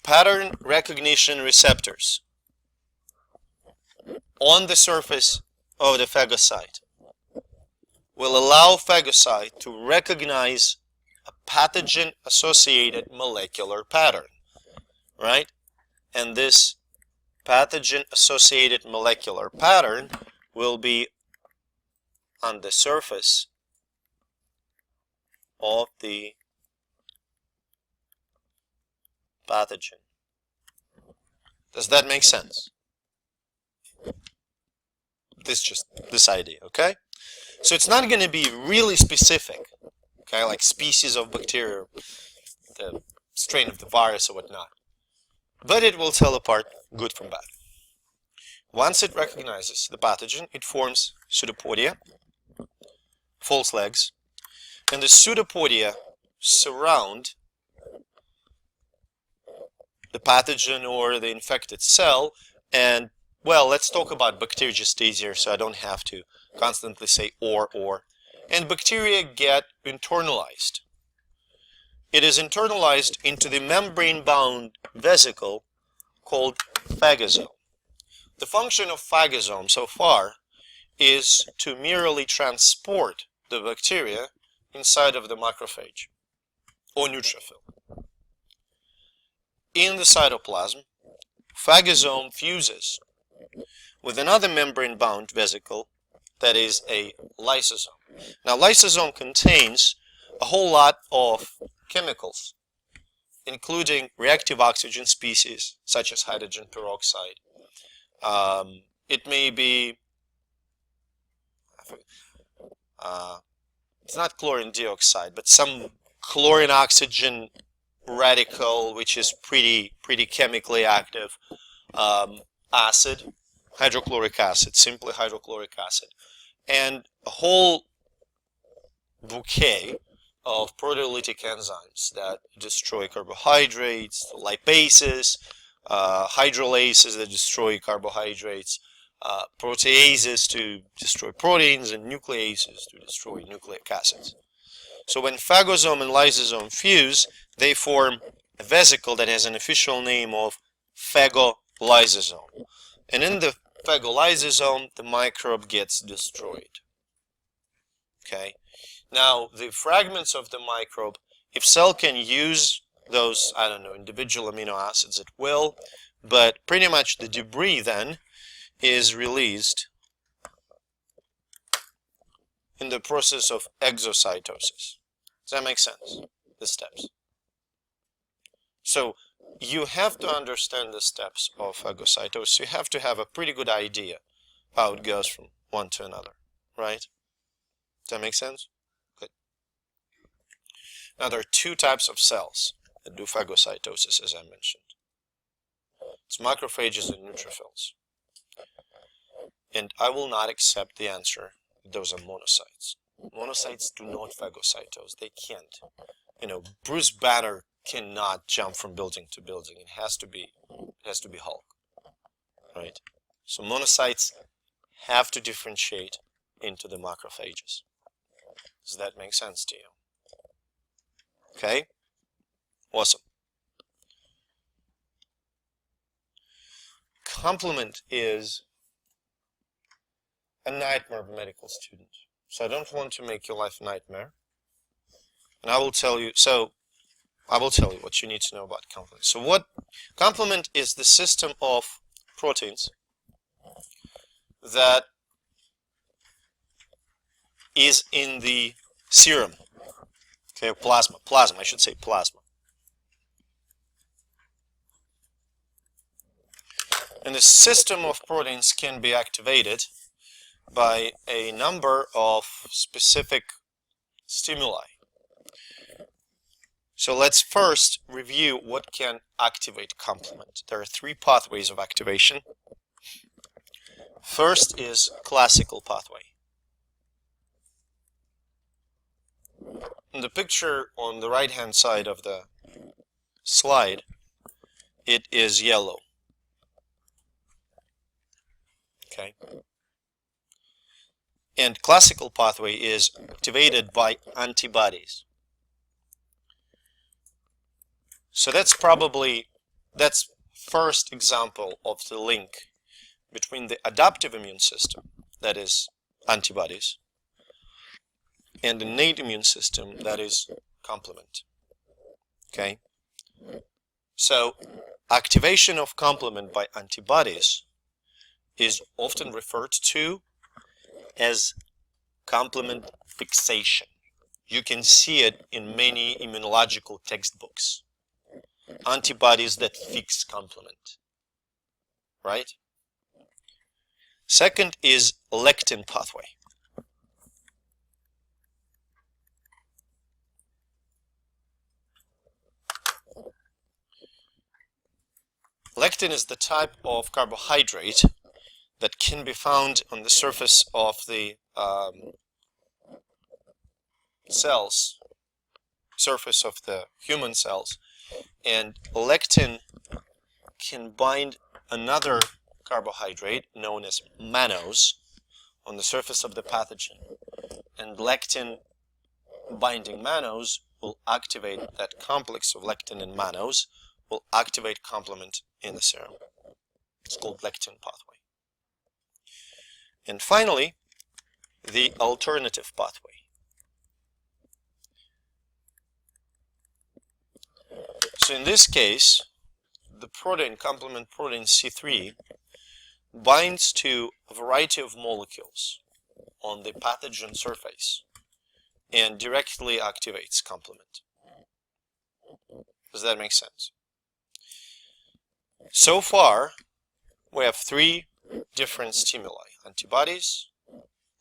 S1: pattern recognition receptors on the surface of the phagocyte will allow phagocyte to recognize a pathogen-associated molecular pattern, right? And this pathogen-associated molecular pattern will be on the surface of the pathogen. Does that make sense? This idea, okay? So it's not going to be really specific, okay, like species of bacteria, the strain of the virus or whatnot. But it will tell apart good from bad. Once it recognizes the pathogen, it forms pseudopodia, false legs, and the pseudopodia surround the pathogen or the infected cell. And, well, let's talk about bacteria just easier so I don't have to constantly say or. And bacteria get internalized. It is internalized into the membrane-bound vesicle called phagosome. The function of phagosome so far is to merely transport the bacteria inside of the macrophage or neutrophil. In the cytoplasm, phagosome fuses with another membrane-bound vesicle that is a lysosome. Now, lysosome contains a whole lot of chemicals, including reactive oxygen species such as hydrogen peroxide. It may be, it's not chlorine dioxide, but some chlorine oxygen radical, which is pretty chemically active. Acid, hydrochloric acid, simply hydrochloric acid, and a whole bouquet of proteolytic enzymes that destroy carbohydrates, lipases, hydrolases that destroy carbohydrates, proteases to destroy proteins, and nucleases to destroy nucleic acids. So when phagosome and lysosome fuse, they form a vesicle that has an official name of phagolysosome. And in the phagolysosome, the microbe gets destroyed. Okay. Now, the fragments of the microbe, if cell can use those, I don't know, individual amino acids, it will, but pretty much the debris then is released in the process of exocytosis. Does that make sense? The steps. So you have to understand the steps of phagocytosis. You have to have a pretty good idea how it goes from one to another, right? Does that make sense? Good. Now there are two types of cells that do phagocytosis, as I mentioned. It's macrophages and neutrophils. And I will not accept the answer that those are monocytes. Monocytes do not phagocytose. They can't. You know, Bruce Banner cannot jump from building to building. It has to be Hulk, right? So monocytes have to differentiate into the macrophages. Does that make sense to you? Okay? Awesome. Complement is a nightmare of a medical student. So I don't want to make your life a nightmare. And I will tell you what you need to know about complement. So what complement is the system of proteins that is in the serum. Okay, plasma, I should say plasma. And the system of proteins can be activated by a number of specific stimuli. So let's first review what can activate complement. There are three pathways of activation. First is classical pathway. In the picture on the right-hand side of the slide, it is yellow. Okay. And classical pathway is activated by antibodies. So that's first example of the link between the adaptive immune system, that is antibodies, and the innate immune system, that is complement. Okay? So activation of complement by antibodies is often referred to as complement fixation. You can see it in many immunological textbooks. Antibodies that fix complement, right? Second is lectin pathway. Lectin is the type of carbohydrate that can be found on the surface of the surface of the human cells. And lectin can bind another carbohydrate known as mannose on the surface of the pathogen. And lectin binding mannose will activate that complex of lectin and mannose, will activate complement in the serum. It's called lectin pathway. And finally, the alternative pathway. So in this case, the protein, complement protein C3, binds to a variety of molecules on the pathogen surface and directly activates complement. Does that make sense? So far, we have three different stimuli: antibodies,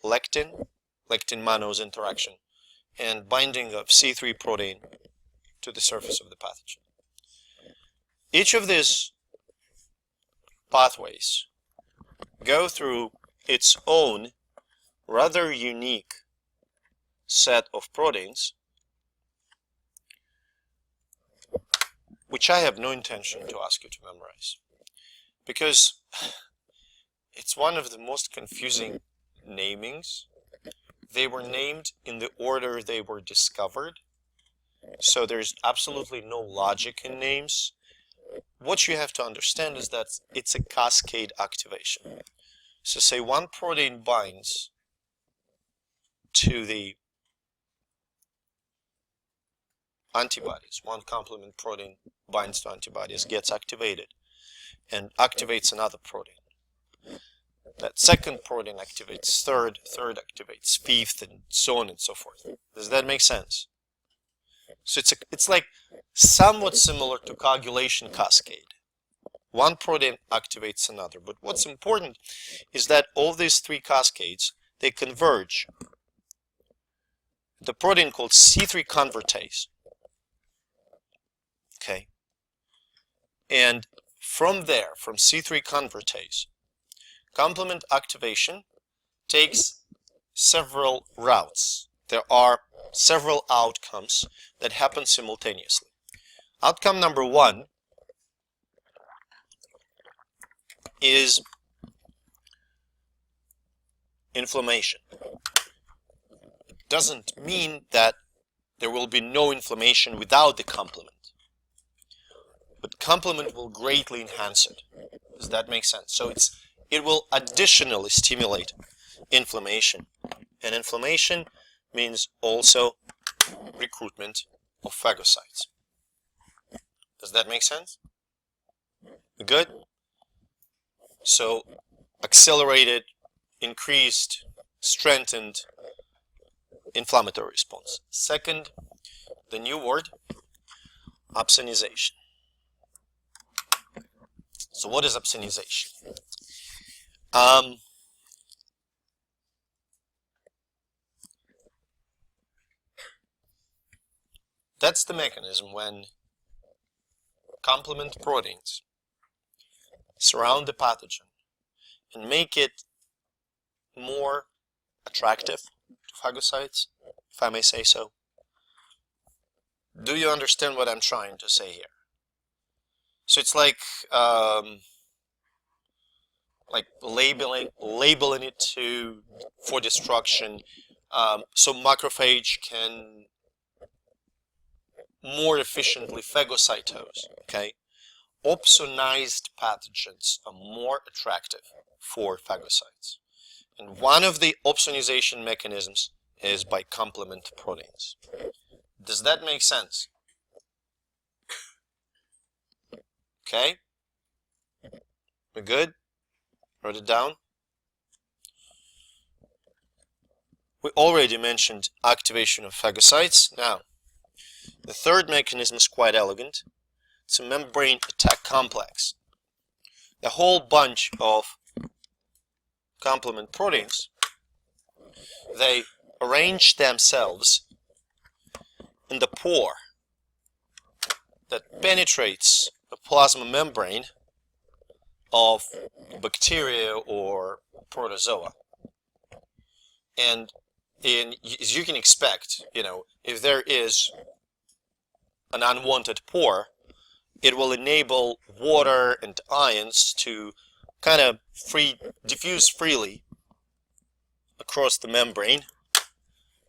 S1: lectin mannose interaction, and binding of C3 protein to the surface of the pathogen. Each of these pathways go through its own rather unique set of proteins, which I have no intention to ask you to memorize, because it's one of the most confusing namings. They were named in the order they were discovered, so there's absolutely no logic in names. What you have to understand is that it's a cascade activation. So say one protein binds to the antibodies. One complement protein binds to antibodies, gets activated, and activates another protein. That second protein activates third activates fifth, and so on and so forth. Does that make sense? So it's like somewhat similar to coagulation cascade. One protein activates another, but what's important is that all these three cascades, they converge. The protein called C3 convertase. Okay. And from there, from C3 convertase, complement activation takes several routes. There are several outcomes that happen simultaneously. Outcome number one is inflammation. It doesn't mean that there will be no inflammation without the complement, but complement will greatly enhance it. Does that make sense? So it will additionally stimulate inflammation, and inflammation means also recruitment of phagocytes. Does that make sense? Good? So accelerated, increased, strengthened inflammatory response. Second, the new word, opsonization. So what is opsonization? That's the mechanism when complement proteins surround the pathogen and make it more attractive to phagocytes, if I may say so. Do you understand what I'm trying to say here? So it's like labeling it for destruction, so macrophage can more efficiently phagocytose. Okay, opsonized pathogens are more attractive for phagocytes, and one of the opsonization mechanisms is by complement proteins. Does that make sense? Okay, we're good? Wrote it down. We already mentioned activation of phagocytes. Now, the third mechanism is quite elegant. It's a membrane attack complex. A whole bunch of complement proteins, they arrange themselves in the pore that penetrates the plasma membrane of bacteria or protozoa. And as you can expect, if there is an unwanted pore, it will enable water and ions to kind of diffuse freely across the membrane,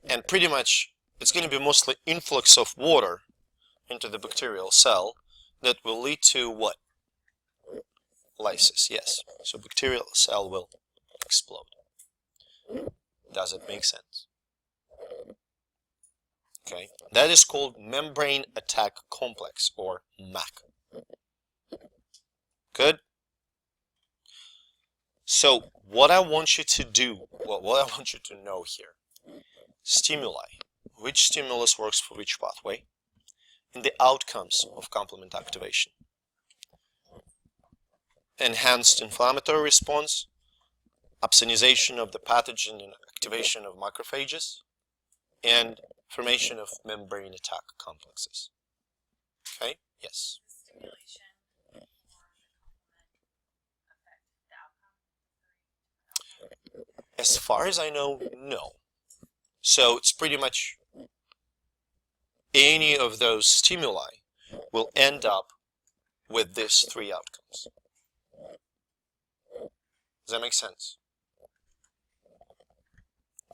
S1: and pretty much it's going to be mostly influx of water into the bacterial cell that will lead to what? Lysis, yes. So bacterial cell will explode. Does it make sense? Okay, that is called membrane attack complex, or MAC. Good? So what I want you to do, what I want you to know here, stimuli, which stimulus works for which pathway, and the outcomes of complement activation. Enhanced inflammatory response, opsonization of the pathogen and activation of macrophages, and formation of membrane attack complexes. Okay? Yes.
S2: Stimulation or the complement affect the outcome?
S1: As far as I know, no. So it's pretty much any of those stimuli will end up with these three outcomes. Does that make sense?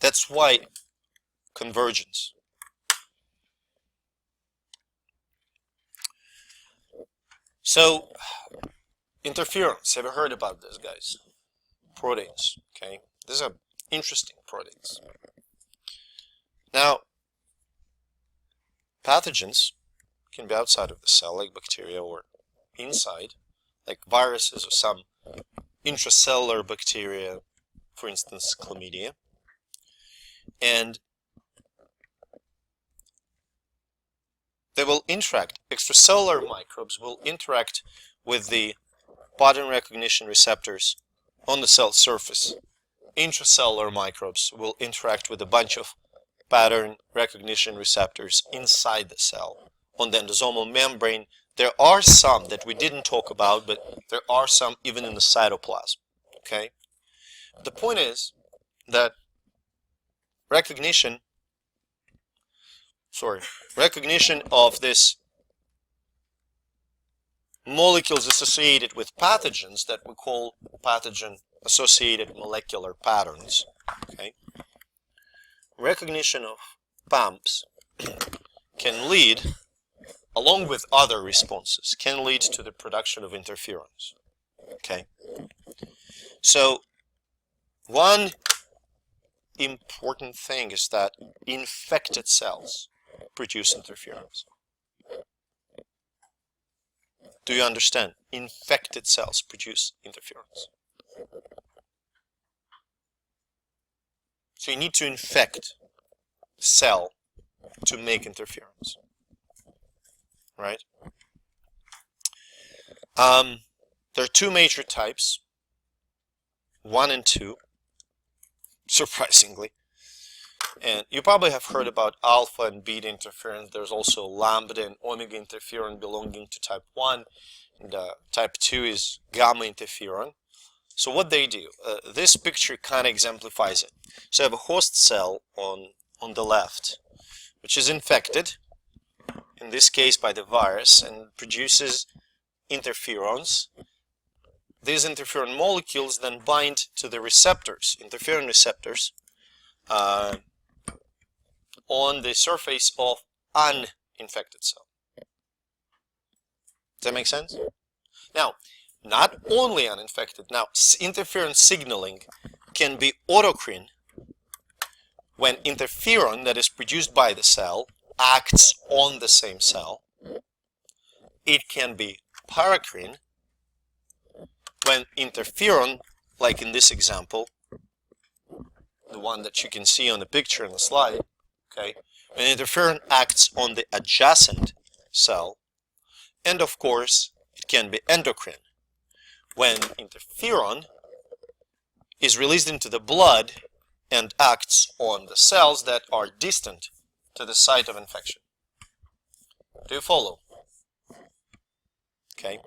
S1: That's why convergence. So, interferons, have you heard about this, guys? Proteins, okay? These are interesting proteins. Now, pathogens can be outside of the cell, like bacteria, or inside, like viruses or some intracellular bacteria, for instance, chlamydia. And they will interact, extracellular microbes will interact with the pattern recognition receptors on the cell surface. Intracellular microbes will interact with a bunch of pattern recognition receptors inside the cell. On the endosomal membrane, there are some that we didn't talk about, but there are some even in the cytoplasm. Okay? The point is that recognition of these molecules associated with pathogens that we call pathogen-associated molecular patterns. Okay? Recognition of PAMPs can lead, along with other responses, can lead to the production of interferons. Okay? So, one important thing is that infected cells produce interferons. Do you understand? Infected cells produce interferons. So you need to infect the cell to make interferons. Right? There are two major types, 1 and 2, surprisingly. And you probably have heard about alpha and beta interferon. There's also lambda and omega interferon belonging to type 1. And type 2 is gamma interferon. So what they do, this picture kind of exemplifies it. So I have a host cell on the left, which is infected, in this case by the virus, and produces interferons. These interferon molecules then bind to the receptors, interferon receptors, on the surface of uninfected cell. Does that make sense? Now, not only uninfected. Now, interferon signaling can be autocrine when interferon that is produced by the cell acts on the same cell. It can be paracrine when interferon, like in this example, the one that you can see on the picture in the slide, okay, when interferon acts on the adjacent cell. And of course, it can be endocrine when interferon is released into the blood and acts on the cells that are distant to the site of infection. Do you follow? Okay.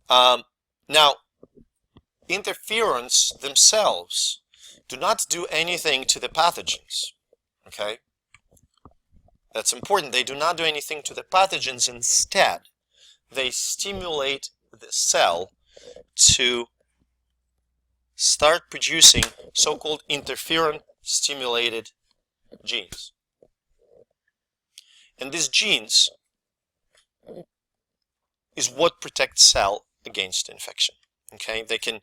S1: Now, interferons themselves do not do anything to the pathogens. Okay? That's important. They do not do anything to the pathogens. Instead, they stimulate the cell to start producing so-called interferon-stimulated genes. And these genes is what protects cell against infection. Okay, they can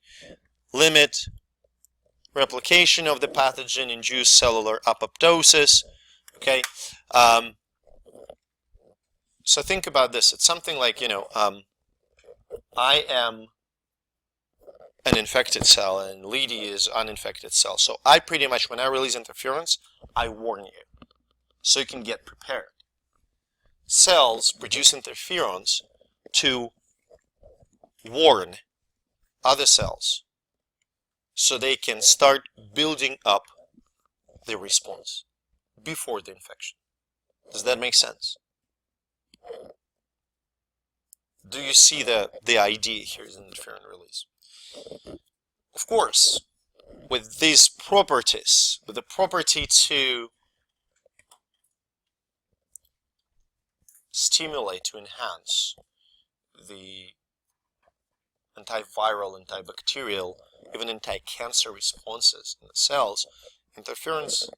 S1: limit replication of the pathogen, induce cellular apoptosis. Okay, so think about this. It's something like, I am an infected cell and Lydie is uninfected cell. So I pretty much, when I release interferons, I warn you, so you can get prepared. Cells produce interferons to warn other cells so they can start building up the response before the infection. Does that make sense? Do you see the idea here is interferon release? Of course, with these properties, with the property to stimulate, to enhance the antiviral, antibacterial, even anti-cancer responses in the cells, interferons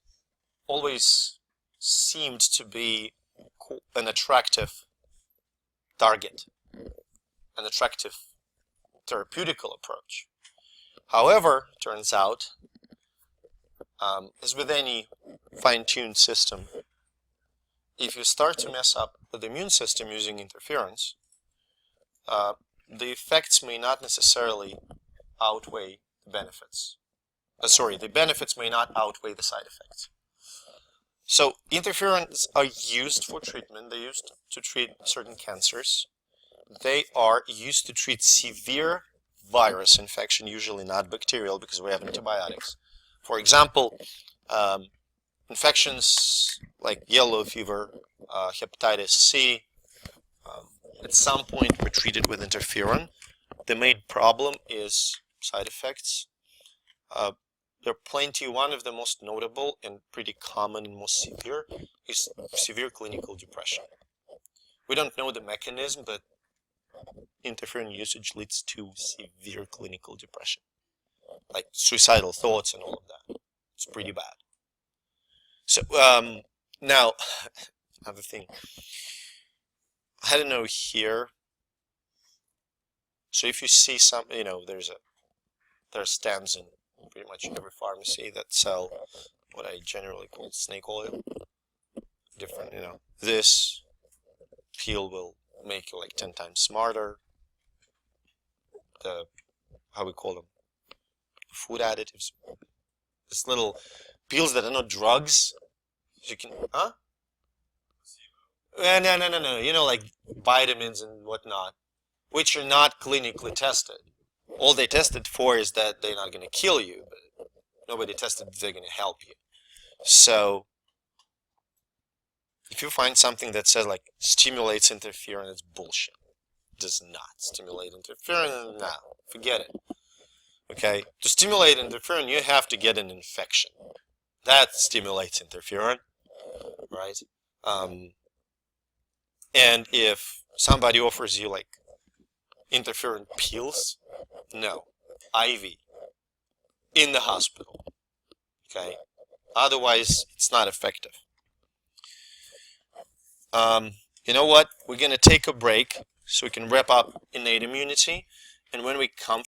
S1: always seemed to be an attractive target, an attractive therapeutical approach. However, turns out, as with any fine-tuned system, if you start to mess up the immune system using interference, the effects may not necessarily outweigh the benefits. The benefits may not outweigh the side effects. So interferons are used for treatment. They're used to treat certain cancers. They are used to treat severe virus infection, usually not bacterial because we have antibiotics. For example, infections like yellow fever, hepatitis C, at some point were treated with interferon. The main problem is side effects. There are plenty. One of the most notable and pretty common and most severe is severe clinical depression. We don't know the mechanism, but interferon usage leads to severe clinical depression, like suicidal thoughts and all of that. It's pretty bad. So now, another thing. I had a note here. So if you see some, there are stands in pretty much every pharmacy that sell what I generally call snake oil. Different, this peel will make you like 10 times smarter. How we call them? Food additives. This little pills that are not drugs. You can, huh? No. Like vitamins and whatnot, which are not clinically tested. All they tested for is that they're not going to kill you, but nobody tested if they're going to help you. So if you find something that says like stimulates interferon, it's bullshit. It does not stimulate interferon. No, forget it. Okay, to stimulate interferon, you have to get an infection. That stimulates interferon, right? And if somebody offers you like interferon pills, no, IV in the hospital. Okay, otherwise it's not effective. You know what? We're going to take a break so we can wrap up innate immunity. And when we come